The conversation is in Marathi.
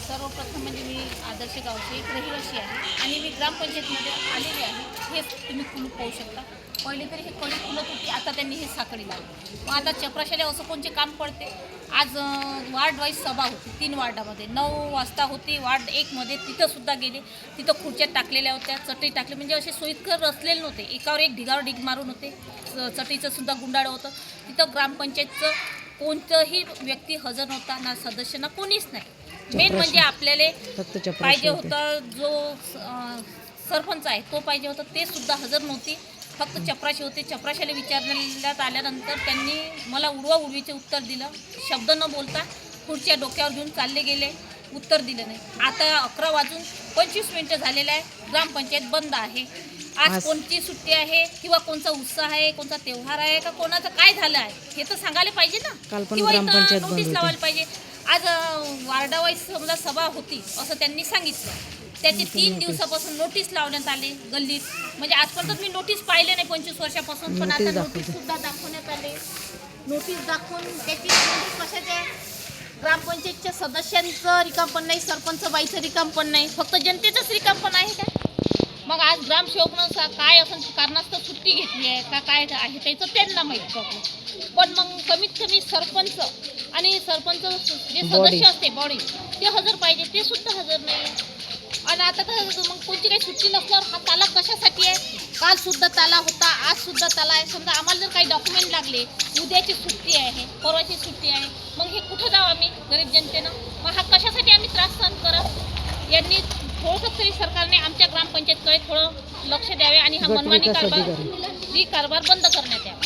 सर्वप्रथम म्हणजे मी आदर्श गावची एक रहिवासी आहे आणि मी ग्रामपंचायतमध्ये आलेले आहे. हे तुम्ही कुलूप पाहू शकता. पहिले तरी हे कडी खुलत होती, आता त्यांनी हे साखळी लावली. मग आता चपराशाले असं कोणते काम पडते. आज वार्ड वाईज सभा होती 3 वार्डामध्ये. 9 वाजता होती. वार्ड 1मध्ये तिथंसुद्धा गेले. तिथं खुर्च्या टाकलेल्या होत्या, चटई टाकली, म्हणजे असे सोयीस्कर रचलेले नव्हते. एकावर एक ढिगावर ढिग मारून होते. चटईचंसुद्धा गुंडाळं होतं. तिथं ग्रामपंचायतचं कोणतंही व्यक्ती हजर नव्हता, ना सदस्य, ना कोणीच नाही. मेन म्हणजे आपल्याला पाहिजे होता जो सरपंच आहे तो पाहिजे होता, ते सुद्धा हजर नव्हती. फक्त चपराशी होते. चपराशाला विचारण्यात आल्यानंतर त्यांनी मला उडवाउडवीचे उत्तर दिलं. शब्द न बोलता खुर्च्या डोक्यावर घेऊन चालले गेले. उत्तर दिलं नाही. आता 11 वाजून 25 झालेलं आहे. ग्रामपंचायत बंद आहे. आज कोणती सुट्टी आहे किंवा कोणता उत्साह आहे, कोणता त्योहार आहे, का कोणाचं काय झालं आहे हे तर सांगायला पाहिजे ना, किंवा इथं नोटीस लावायला पाहिजे. आज वार्डावाईज समजा सभा होती असं त्यांनी सांगितलं. त्याचे 3 दिवसापासून नोटीस लावण्यात आले गल्लीत. म्हणजे आजपर्यंत मी नोटीस पाहिले नाही 25 वर्षापासून, पण आता नोटीससुद्धा दाखवण्यात आले. नोटीस दाखवून त्याची कशाचे ग्रामपंचायतच्या सदस्यांचं रिकाम पण नाही, सरपंच बाईचं रिकाम पण नाही, फक्त जनतेचंच रिकाम पण आहे का. मग आज ग्रामसेवकनं काय असं कारणास्तव सुट्टी घेतली आहे का काय आहे त्याचं त्यांना माहीत पडलं. पण मग कमीत कमी सरपंच आणि सरपंच जे सदस्य असते बॉडी ते हजर पाहिजे, ते सुद्धा हजर नाही. आणि आता तर मग कोणती काही सुट्टी नसल्यावर हा ताला कशासाठी आहे. कालसुद्धा ताला होता, आजसुद्धा ताला आहे. समजा आम्हाला जर काही डॉक्युमेंट लागले, उद्याची सुट्टी आहे, परवाची सुट्टी आहे, मग हे कुठं जाऊ आम्ही गरीब जनतेनं. मग हा कशासाठी आम्ही त्रास सहन करत. यांनी थोडंसं तरी सरकारने आमच्या ग्रामपंचायतकडे थोडं लक्ष द्यावे आणि हा मनमानी कारभार बंद करण्यात यावा.